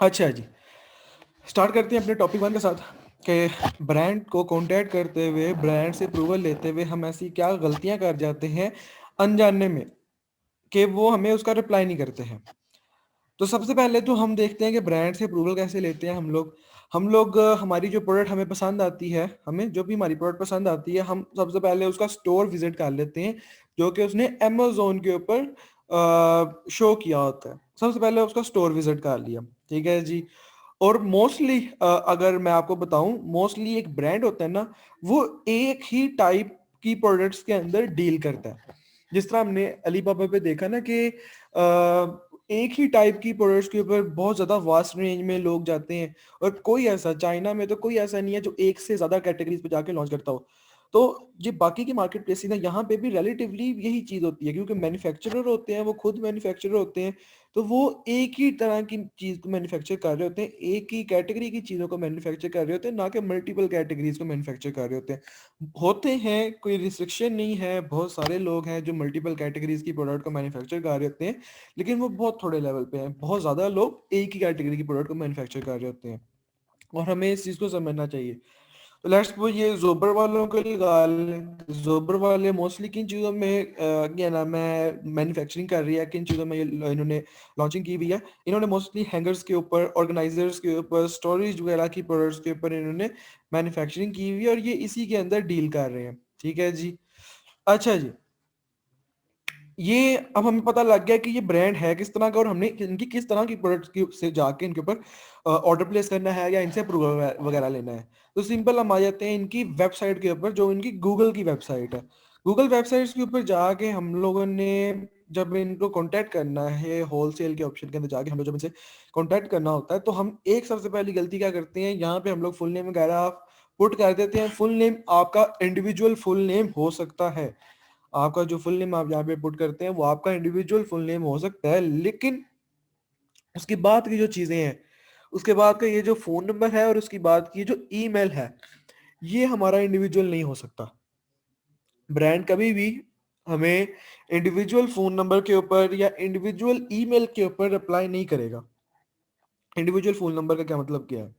अच्छा जी, स्टार्ट करते हैं अपने टॉपिक वन के साथ कि ब्रांड को कॉन्टैक्ट करते हुए, ब्रांड से अप्रूवल लेते हुए हम ऐसी क्या गलतियां कर जाते हैं अनजाने में कि वो हमें उसका रिप्लाई नहीं करते हैं। तो सबसे पहले तो हम देखते हैं कि ब्रांड से अप्रूवल कैसे लेते हैं हम लोग हमारी जो प्रोडक्ट हमें पसंद आती है, हमें जो भी हमारी प्रोडक्ट पसंद आती है, हम सबसे पहले उसका स्टोर विजिट कर लेते हैं, जो कि उसने अमेज़न के ऊपर शो किया होता है। सबसे पहले उसका स्टोर विजिट कर लिया, ठीक है जी। और मोस्टली अगर मैं आपको बताऊं, मोस्टली एक ब्रांड होता है ना, वो एक ही टाइप की प्रोडक्ट्स के अंदर डील करता है। जिस तरह हमने अलीबाबा पे देखा ना कि एक ही टाइप की प्रोडक्ट्स के ऊपर बहुत ज्यादा वास्ट रेंज में लोग जाते हैं, और कोई ऐसा चाइना में तो कोई ऐसा नहीं है जो एक से ज्यादा कैटेगरीज पे जाके लॉन्च करता हो। तो ये बाकी की मार्केट प्लेस ना, यहाँ पे भी रिलेटिवली यही चीज होती है, क्योंकि मैन्युफैक्चरर होते हैं, वो खुद मैन्युफैक्चरर होते हैं। तो वो एक ही तरह की चीज को मैन्युफैक्चर कर रहे होते हैं, एक ही कैटेगरी की चीजों को मैन्युफैक्चर कर रहे होते हैं, ना कि मल्टीपल कैटेगरीज को मैन्युफैक्चर कर रहे होते हैं। कोई रिस्ट्रिक्शन नहीं है, बहुत सारे लोग हैं जो मल्टीपल कैटेगरीज की प्रोडक्ट को मैन्युफैक्चर कर रहे होते हैं, लेकिन वो बहुत थोड़े लेवल पे हैं। बहुत ज्यादा लोग एक ही कैटेगरी की प्रोडक्ट को मैन्युफैक्चर कर रहे होते हैं, और हमें इस चीज को समझना चाहिए। तो लेट्स सपोज ये जोबर वालों के लिए गाल, जोबर वाले मोस्टली किन चीज़ों में क्या नाम है मैन्युफैक्चरिंग कर रही है, किन चीज़ों में इन्होंने लॉन्चिंग की हुई है। इन्होंने मोस्टली हैंगर्स के ऊपर, ऑर्गेनाइजर्स के ऊपर, स्टोरेज वगैरह की प्रोडक्ट्स के ऊपर इन्होंने मैन्युफैक्चरिंग की हुई है, और ये इसी के अंदर डील कर रहे हैं, ठीक है जी। अच्छा जी, ये अब हमें पता लग गया कि ये ब्रांड है किस तरह का, और हमने इनकी किस तरह की प्रोडक्ट्स की से जाके इनके ऊपर ऑर्डर प्लेस करना है या इनसे अप्रूवल वगैरह लेना है। तो सिंपल हम आ जाते हैं इनकी वेबसाइट के ऊपर, जो इनकी गूगल की वेबसाइट है। गूगल वेबसाइट्स के ऊपर जाके हम लोगों ने जब इनको कांटेक्ट करना है, होलसेल के ऑप्शन के अंदर जाके हम लोग जब इनसे कांटेक्ट करना होता है, तो हम एक सबसे पहली गलती क्या करते हैं, यहाँ पे हम लोग फुल नेम वगैरह पुट कर देते हैं। फुल नेम आपका इंडिविजुअल फुल नेम हो सकता है, आपका जो फुल नेम आप यहाँ पे पुट करते हैं वो आपका इंडिविजुअल फुल नेम हो सकता है, लेकिन उसके बाद की जो चीजें हैं, उसके बाद का ये जो फोन नंबर है और उसके बाद की जो ईमेल है, ये हमारा इंडिविजुअल नहीं हो सकता। ब्रांड कभी भी हमें इंडिविजुअल फोन नंबर के ऊपर या इंडिविजुअल ईमेल के ऊपर रिप्लाई नहीं करेगा। इंडिविजुअल फोन नंबर का क्या मतलब क्या है?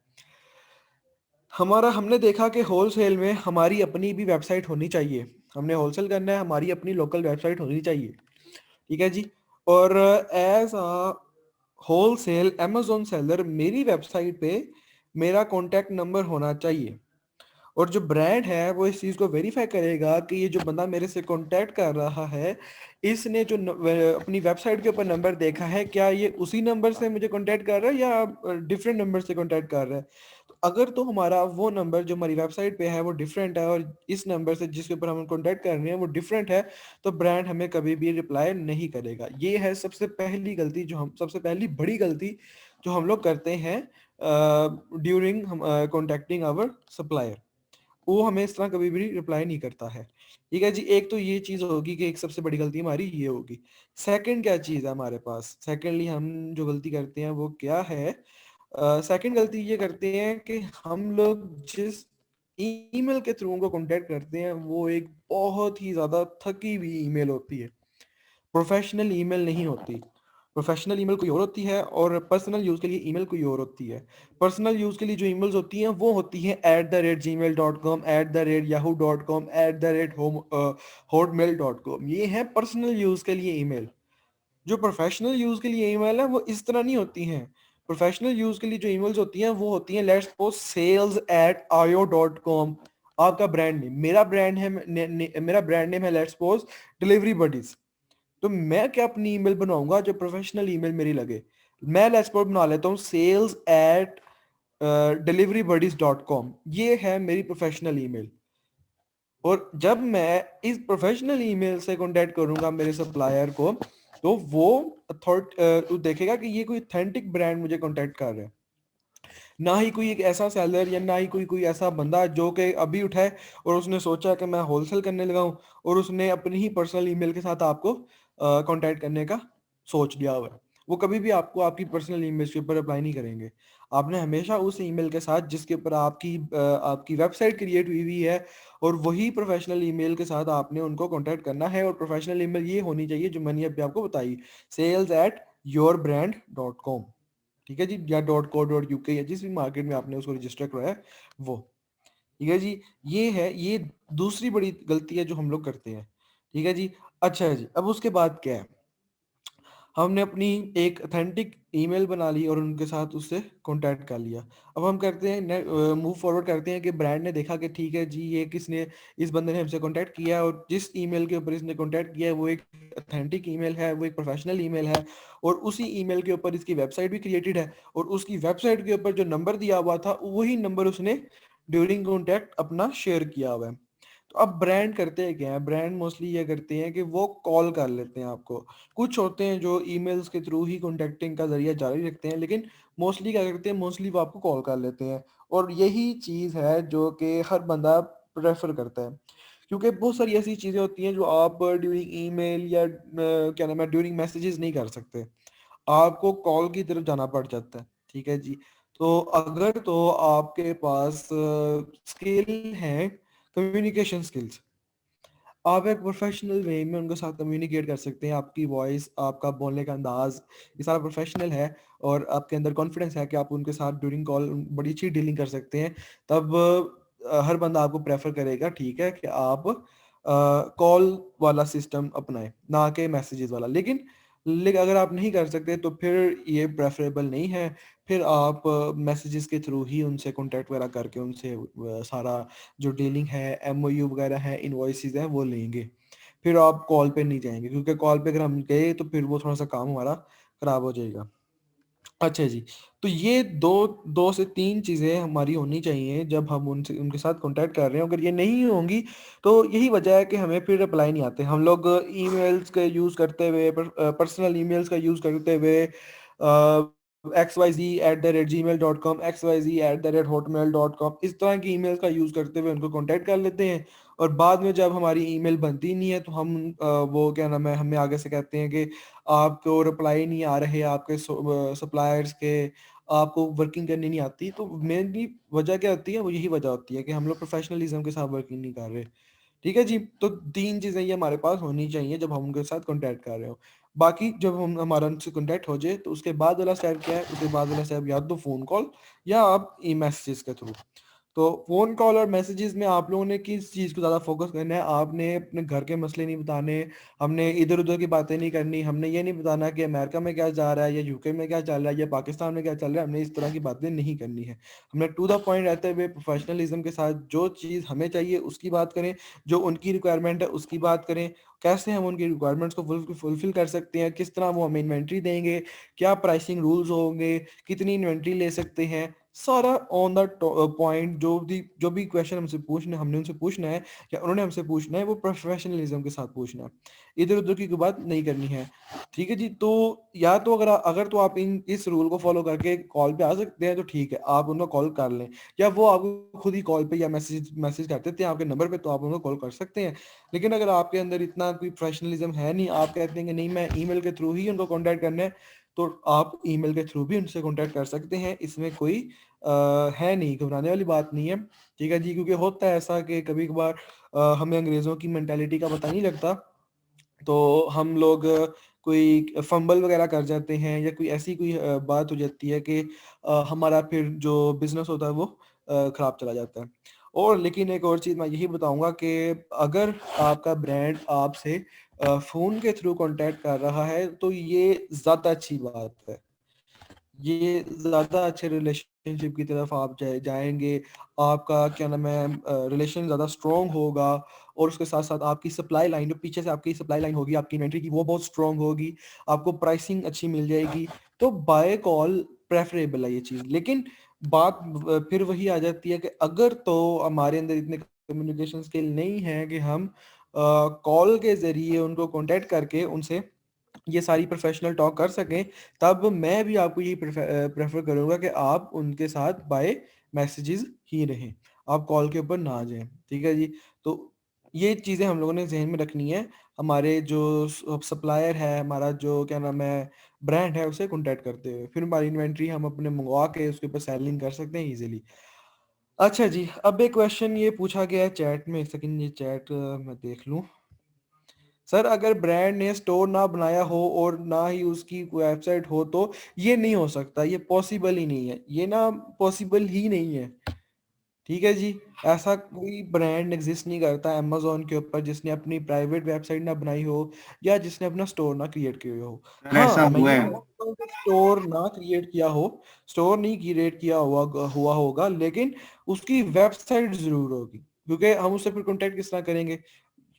हमने देखा कि होलसेल में हमारी अपनी भी वेबसाइट होनी चाहिए। हमने होलसेल करना है, हमारी अपनी लोकल वेबसाइट होनी चाहिए, ठीक है जी। और as a wholesale Amazon seller मेरी वेबसाइट पे मेरा कॉन्टैक्ट नंबर होना चाहिए, और जो ब्रांड है वो इस चीज़ को वेरीफाई करेगा कि ये जो बंदा मेरे से कांटेक्ट कर रहा है, इसने जो अपनी वेबसाइट के ऊपर नंबर देखा है, क्या ये उसी नंबर से मुझे कांटेक्ट कर रहा है या डिफरेंट नंबर से कांटेक्ट कर रहा है। तो अगर तो हमारा वो नंबर जो हमारी वेबसाइट पे है वो डिफरेंट है, और इस नंबर से जिसके ऊपर हम कांटेक्ट कर रहे हैं वो डिफरेंट है, तो ब्रांड हमें कभी भी रिप्लाई नहीं करेगा। ये है सबसे पहली गलती, जो हम सबसे पहली बड़ी गलती जो हम लोग करते हैं ड्यूरिंग कॉन्टेक्टिंग आवर सप्लायर। वो हमें इस तरह कभी भी रिप्लाई नहीं करता है, ठीक है जी। एक तो ये चीज होगी कि एक सबसे बड़ी गलती हमारी ये होगी। सेकंड क्या चीज है हमारे पास, सेकंडली हम जो गलती करते हैं वो क्या है? सेकंड गलती ये करते हैं कि हम लोग जिस ईमेल के थ्रू उनको कांटेक्ट करते हैं वो एक बहुत ही ज्यादा थकी हुई ईमेल होती है, प्रोफेशनल ईमेल नहीं होती। प्रोफेशनल ईमेल कोई और होती है, और पर्सनल यूज के लिए ईमेल कोई और होती है। पर्सनल यूज के लिए जो ईमेल्स होती हैं वो होती हैं @gmail.com, @yahoo.com, @hotmail.com। ये है पर्सनल यूज के लिए ईमेल। जो प्रोफेशनल यूज के लिए ईमेल है वो इस तरह नहीं होती हैं। प्रोफेशनल यूज के लिए जो ईमेल्स होती हैं वो होती हैं लेट्स सपोज sales@io.com। आपका ब्रांड नेम, मेरा ब्रांड नेम है लेट्स सपोज डिलीवरी बडीज। तो मैं क्या अपनी ईमेल बनाऊंगा जो प्रोफेशनल ईमेल मेरी लगे? मैं लेट्स सपोज बना लेता हूँ sales@deliverybuddies.com। ये है मेरी प्रोफेशनल ईमेल। और जब मैं इस प्रोफेशनल ईमेल से कांटेक्ट करूंगा मेरे सप्लायर को, तो वो देखेगा कि ये कोई ऑथेंटिक ब्रांड मुझे कांटेक्ट कर रहा है, ना ही कोई एक ऐसा सेलर या ना ही कोई कोई ऐसा बंदा जो कि अभी उठाए और उसने सोचा कि मैं होलसेल करने लगा हूँ, और उसने अपनी ही पर्सनल ईमेल के साथ आपको कांटेक्ट करने का सोच लिया हुआ है। वो कभी भी आपको आपकी पर्सनल ईमेल के ऊपर अप्लाई नहीं करेंगे। आपने हमेशा उस ईमेल के साथ जिसके ऊपर आपकी वेबसाइट क्रिएट हुई हुई है, और वही प्रोफेशनल ईमेल के साथ आपने उनको कांटेक्ट करना है। और प्रोफेशनल ईमेल ये होनी चाहिए जो मैंने अभी आपको बताई, sales@yourbrand.com। ठीक है जी, या .co.uk या जिस भी मार्केट में आपने उसको रजिस्टर करवाया है वो। ठीक है जी, ये दूसरी बड़ी गलती है जो हम लोग करते हैं। ठीक है जी। अच्छा जी, अब उसके बाद क्या है, हमने अपनी एक ऑथेंटिक ईमेल बना ली और उनके साथ उससे कॉन्टैक्ट कर लिया। अब हम करते हैं मूव फॉरवर्ड करते हैं कि ब्रांड ने देखा कि ठीक है जी, ये किसने, इस बंदे ने हमसे कॉन्टैक्ट किया है और जिस ईमेल के ऊपर इसने कॉन्टैक्ट किया है वो एक ऑथेंटिक ईमेल है, वो एक प्रोफेशनल ईमेल है और उसी ईमेल के ऊपर इसकी वेबसाइट भी क्रिएटेड है और उसकी वेबसाइट के ऊपर जो नंबर दिया हुआ था वही नंबर उसने ड्यूरिंग कॉन्टैक्ट अपना शेयर किया हुआ है। तो अब ब्रांड करते हैं क्या है, ब्रांड मोस्टली ये करते हैं कि वो कॉल कर लेते हैं आपको। कुछ होते हैं जो ईमेल्स के थ्रू ही कॉन्टैक्टिंग का ज़रिया जारी रखते हैं, लेकिन मोस्टली क्या करते हैं, मोस्टली वो आपको कॉल कर लेते हैं। और यही चीज़ है जो कि हर बंदा प्रेफ़र करता है। क्योंकि बहुत सारी ऐसी चीज़ें होती हैं जो आप ड्यूरिंग ईमेल या क्या नाम है, ड्यूरिंग मैसेजेस नहीं कर सकते। आपको कॉल की तरफ जाना पड़ जाता है। ठीक है जी। तो अगर तो आपके पास स्किल है, कम्युनिकेशन स्किल्स, आप एक प्रोफेशनल वे में उनके साथ कम्युनिकेट कर सकते हैं। आपकी वॉइस, आपका बोलने का अंदाज़, ये सारा प्रोफेशनल है और आपके अंदर कॉन्फिडेंस है कि आप उनके साथ ड्यूरिंग कॉल बड़ी अच्छी डीलिंग कर सकते हैं। तब हर बंदा आपको प्रेफ़र करेगा, ठीक है, कि आप कॉल वाला सिस्टम अपनाएँ, ना कि मैसेजेस वाला। लेकिन अगर आप नहीं कर सकते तो फिर ये प्रेफ़रेबल नहीं है। फिर आप मैसेजेस के थ्रू ही उनसे कॉन्टैक्ट वगैरह करके उनसे सारा जो डीलिंग है, एमओयू वगैरह है, इनवॉइसेज़ हैं, वो लेंगे। फिर आप कॉल पे नहीं जाएँगे क्योंकि कॉल पे अगर हम गए तो फिर वो थोड़ा-सा काम हमारा खराब हो जाएगा। अच्छा जी, तो ये 2 से 3 चीज़ें हमारी होनी चाहिए जब हम उनसे उनके साथ कॉन्टैक्ट कर रहे हो। अगर ये नहीं होंगी तो यही वजह है कि हमें फिर रिप्लाई नहीं आते। हम लोग ईमेल्स का यूज़ करते हुए पर्सनल ईमेल्स का यूज़ करते हुए xyz@gmail.com, xyz@hotmail.com इस तरह की ईमेल का यूज़ करते हुए उनको कॉन्टैक्ट कर लेते हैं और बाद में जब हमारी ईमेल बनती नहीं है तो हम वो क्या नाम है, हमें आगे से कहते हैं कि आपको रिप्लाई नहीं आ रहे, आपके सप्लायर्स के, आपको वर्किंग करनी नहीं आती। तो मेनली वजह क्या होती है, वो यही वजह होती है कि हम लोग प्रोफेशनलिज्म के साथ वर्किंग नहीं कर रहे। ठीक है जी, तो 3 चीज़ें ये हमारे पास होनी चाहिए जब हम उनके साथ कॉन्टैक्ट कर रहे हो। बाकी जब हम हमारा उनसे कॉन्टैक्ट हो जाए तो उसके बाद वाला स्टेप क्या है, उसके बाद वाला स्टेप या तो फ़ोन कॉल या आप मैसेजेस के थ्रू। तो फ़ोन कॉल और मैसेजेस में आप लोगों ने किस चीज़ को ज़्यादा फ़ोकस करना है? आपने अपने घर के मसले नहीं बताने, हमने इधर-उधर की बातें नहीं करनी, हमने ये नहीं बताना कि अमेरिका में क्या जा रहा है या यूके में क्या चल रहा है या पाकिस्तान में क्या चल रहा है, हमने इस तरह की बातें नहीं करनी है। हमने टू द पॉइंट रहते हुए प्रोफ़ेशनलिज़्म के साथ जो चीज़ हमें चाहिए उसकी बात करें, जो उनकी रिक्वायरमेंट है उसकी बात करें, कैसे हम उनकी रिक्वायरमेंट्स को फुलफ़िल कर सकते हैं, किस तरह वो हमें इन्वेंटरी देंगे, क्या प्राइसिंग रूल्स होंगे, कितनी इन्वेंटरी ले सकते हैं, सारा ऑन द पॉइंट जो भी क्वेश्चन हमने उनसे पूछना है या उन्होंने हमसे पूछना है वो प्रोफेशनलिज्म के साथ पूछना है। इधर-उधर की कोई बात नहीं करनी है। ठीक है जी, तो या तो अगर तो आप इन इस रूल को फ़ॉलो करके कॉल पे आ सकते हैं तो ठीक है, आप उनको कॉल कर लें या वो आपको खुद ही कॉल पे या मैसेज मैसेज कर देते हैं आपके नंबर पे तो आप उनको कॉल कर सकते हैं। लेकिन अगर आपके अंदर इतना कोई प्रोफेशनलिज्म है नहीं, आप कहते हैं कि नहीं मैं ईमेल के थ्रू ही उनको कॉन्टैक्ट करना है, तो आप ईमेल के थ्रू भी उनसे कॉन्टैक्ट कर सकते हैं। इसमें कोई है नहीं, घबराने वाली बात नहीं है। ठीक है जी, क्योंकि होता है ऐसा कि कभी-कभार हमें अंग्रेज़ों की मेंटालिटी का पता नहीं लगता, तो हम लोग कोई फंबल वगैरह कर जाते हैं या कोई ऐसी कोई बात हो जाती है कि हमारा फिर जो बिज़नेस होता है वो खराब चला जाता है। और लेकिन एक और चीज़ मैं यही बताऊँगा कि अगर आपका ब्रांड आपसे फ़ोन के थ्रू कॉन्टैक्ट कर रहा है, तो ये ज़्यादा अच्छी बात है। ये ज़्यादा अच्छे रिलेशनशिप की तरफ आप जाएँगे, आपका क्या नाम है रिलेशन ज़्यादा स्ट्रॉन्ग होगा और उसके साथ-साथ आपकी सप्लाई लाइन जो पीछे से आपकी सप्लाई लाइन होगी, आपकी इन्वेंटरी की वो बहुत स्ट्रॉन्ग होगी, आपको प्राइसिंग अच्छी मिल जाएगी, तो बाय कॉल प्रेफ़रेबल है ये चीज़। लेकिन बात फिर वही आ जाती है कि अगर तो हमारे अंदर इतने कम्युनिकेशन स्किल नहीं है कि हम कॉल के ज़रिए उनको कॉन्टैक्ट करके उनसे ये सारी प्रोफ़ेशनल टॉक कर सकें, तब मैं भी आपको यही प्रेफ़र करूँगा कि आप उनके साथ बाय मैसेजेज़ ही रहें। आप कॉल के ऊपर ना जाएँ, ठीक है जी? तो ये चीज़ें हम लोगों ने ज़हन में रखनी है। हमारे जो सप्लायर है, हमारा जो क्या नाम है ब्रांड है, उसे कॉन्टैक्ट करते हुए। फिर हमारी इन्वेंटरी हम अपने मँगवा के उसके ऊपर सेलिंग कर सकते हैं ईज़िली। अच्छा जी, अब एक क्वेश्चन ये पूछा गया है चैट में, एक सेकंड ये चैट मैं देख लूँ। सर अगर ब्रांड ने स्टोर ना बनाया हो और ना ही उसकी वेबसाइट हो तो ये नहीं हो सकता, ये पॉसिबल ही नहीं है, ये ना पॉसिबल ही नहीं है। ठीक है जी। ऐसा कोई ब्रांड एग्जिस्ट नहीं करता अमेजोन के ऊपर जिसने अपनी प्राइवेट वेबसाइट ना बनाई हो या जिसने अपना स्टोर ना क्रिएट किया हो। सर ऐसा हाँ, मैं हुआ ये है। मान सकता हूँ कि स्टोर ना क्रिएट किया हो, स्टोर नहीं क्रिएट किया हुआ होगा, लेकिन उसकी वेबसाइट जरूर होगी, क्योंकि हम उससे फिर कांटेक्ट किस तरह करेंगे?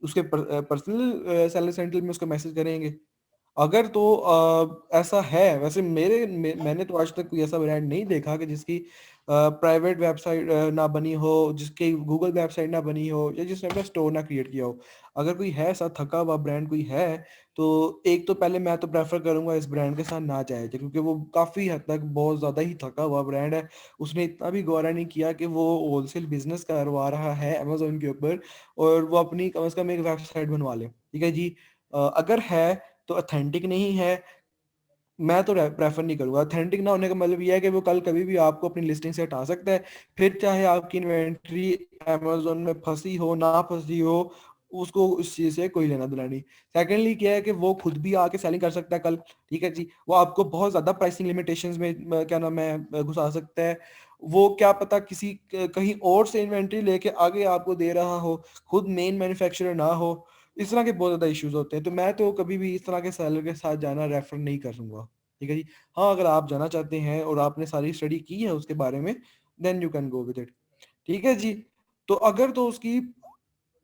उसके पर्सनल सेलर सेंटर में उसको मैसेज करेंगे। अगर तो ऐसा है, वैसे मैंने तो आज तक कोई ऐसा ब्रांड नहीं देखा कि जिसकी प्राइवेट वेबसाइट ना बनी हो, जिसकी गूगल वेबसाइट ना बनी हो या जिसने अपना स्टोर ना क्रिएट किया हो। अगर कोई है ऐसा थका हुआ ब्रांड कोई है, तो एक तो पहले मैं तो प्रेफर करूंगा इस ब्रांड के साथ ना जाए, क्योंकि वो काफ़ी हद तक बहुत ज़्यादा ही थका हुआ ब्रांड है। उसने इतना भी गौर नहीं किया कि वो होलसेल बिजनेस करवा रहा है अमेजोन के ऊपर, और वो अपनी कम से कम एक वेबसाइट बनवा ले। ठीक है जी। अगर है तो ऑथेंटिक नहीं है, मैं तो प्रेफर नहीं करूंगा। ऑथेंटिक ना होने का मतलब ये है कि वो कल कभी भी आपको अपनी लिस्टिंग से हटा सकता है, फिर चाहे आपकी इन्वेंट्री अमेजोन में फंसी हो ना फंसी हो, उसको उस चीज से कोई लेना देना नहीं। सेकेंडली क्या है कि वो खुद भी आके सेलिंग कर सकता है कल। ठीक है जी। वो आपको बहुत ज्यादा प्राइसिंग लिमिटेशंस में क्या नाम है घुसा सकता है। वो क्या पता किसी कहीं और से इन्वेंट्री लेके आगे आपको दे रहा हो, खुद मेन मैन्युफैक्चरर ना हो। इस तरह के बहुत ज़्यादा इश्यूज होते हैं, तो मैं तो कभी भी इस तरह के सेलर के साथ जाना रेफर नहीं करूंगा। ठीक है जी। हाँ, अगर आप जाना चाहते हैं और आपने सारी स्टडी की है उसके बारे में, then you can go with it. ठीक है जी। तो अगर तो उसकी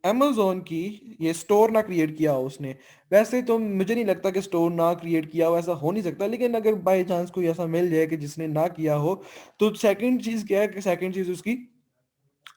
अमेजोन की ये स्टोर ना क्रिएट किया हो उसने, वैसे तो मुझे नहीं लगता कि स्टोर ना क्रिएट किया हो, ऐसा हो नहीं सकता, लेकिन अगर बाई चांस कोई ऐसा मिल जाए कि जिसने ना किया हो, तो सेकंड चीज़ क्या है कि सेकंड चीज़ उसकी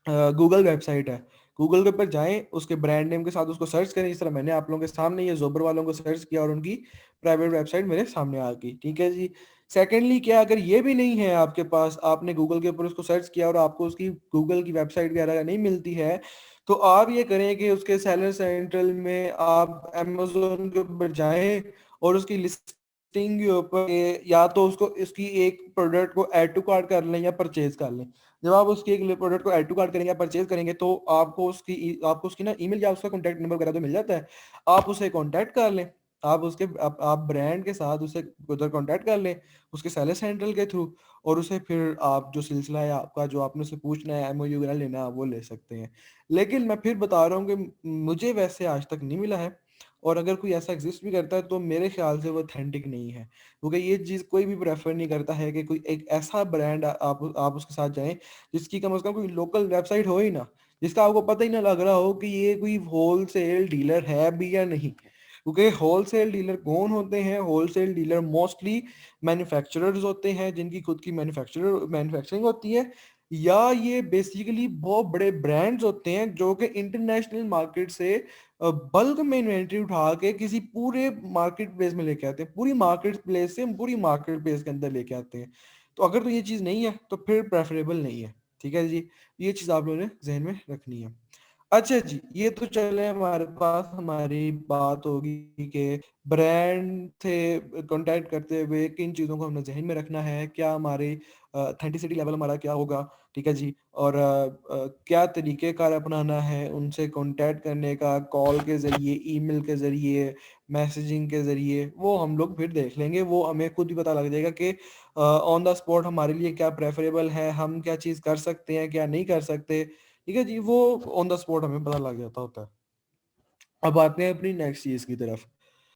गूगल वेबसाइट है। गूगल के ऊपर जाएं, उसके ब्रांड नेम के साथ उसको सर्च करें, जिस तरह मैंने आप लोगों के सामने ये जोबर वालों को सर्च किया और उनकी प्राइवेट वेबसाइट मेरे सामने आ गई। ठीक है जी। सेकेंडली क्या, अगर ये भी नहीं है आपके पास, आपने गूगल के ऊपर उसको सर्च किया और आपको उसकी गूगल की वेबसाइट वगैरह नहीं मिलती है, तो आप ये करें कि उसके सेलर सेंट्रल में आप अमेजोन के ऊपर जाएं और उसकी लिस्टिंग के ऊपर या तो उसको इसकी एक प्रोडक्ट को ऐड टू कार्ट कर लें या परचेज कर लें। जब आप उसकी एक प्रोडक्ट को ऐड टू कार्ट करेंगे या परचेज करेंगे, तो आपको उसकी ना ईमेल या उसका कॉन्टैक्ट नंबर वगैरह तो मिल जाता है। आप उसे कॉन्टैक्ट कर लें, आप ब्रांड के साथ उसे उधर कॉन्टैक्ट कर लें उसके सेलर सेंट्रल के थ्रू, और उसे फिर आप जो सिलसिला है आपका, जो आपने उसे पूछना है, एमओयू वगैरह लेना है, वो ले सकते हैं। लेकिन मैं फिर बता रहा हूँ कि मुझे वैसे आज तक नहीं मिला है, और अगर कोई ऐसा एग्जिस्ट भी करता है तो मेरे ख्याल से वो ऑथेंटिक नहीं है, क्योंकि ये चीज़ कोई भी प्रेफर नहीं करता है कि कोई एक ऐसा ब्रांड आप उसके साथ जाएं जिसकी कम से कम कोई लोकल वेबसाइट हो ही ना, जिसका आपको पता ही ना लग रहा हो कि ये कोई होलसेल डीलर है भी या नहीं। क्योंकि होलसेल डीलर कौन होते हैं? होलसेल डीलर मोस्टली मैन्युफैक्चरर्स होते हैं, जिनकी खुद की मैन्युफैक्चरिंग होती है, या ये बेसिकली बहुत बड़े ब्रांड्स होते हैं जो कि इंटरनेशनल मार्केट से बल्क में इन्वेंट्री उठा के किसी पूरे मार्केट प्लेस में लेके आते हैं, पूरी मार्केट प्लेस से पूरी मार्केट प्लेस के अंदर लेके आते हैं। तो अगर तो ये चीज़ नहीं है तो फिर प्रेफरेबल नहीं है। ठीक है जी। ये चीज़ आप लोगों ने जहन में रखनी है। अच्छा जी, ये तो चले हमारे पास हमारी बात होगी कि ब्रांड से कॉन्टैक्ट करते हुए किन चीज़ों को हमने ज़हन में रखना है, क्या हमारी ऑथेंटिसिटी लेवल हमारा क्या होगा, ठीक है जी? और क्या तरीक़ेकार अपनाना है उनसे कॉन्टैक्ट करने का, कॉल के ज़रिए, ईमेल के ज़रिए, मैसेजिंग के ज़रिए, वो हम लोग फिर देख लेंगे। वो हमें खुद ही पता लग जाएगा कि ऑन द स्पॉट हमारे लिए क्या प्रेफ़रेबल है, हम क्या चीज़ कर सकते हैं, क्या नहीं कर सकते। ठीक है जी, वो ऑन द स्पॉट हमें पता लग जाता होता है। अब आते हैं अपनी नेक्स्ट चीज़ की तरफ।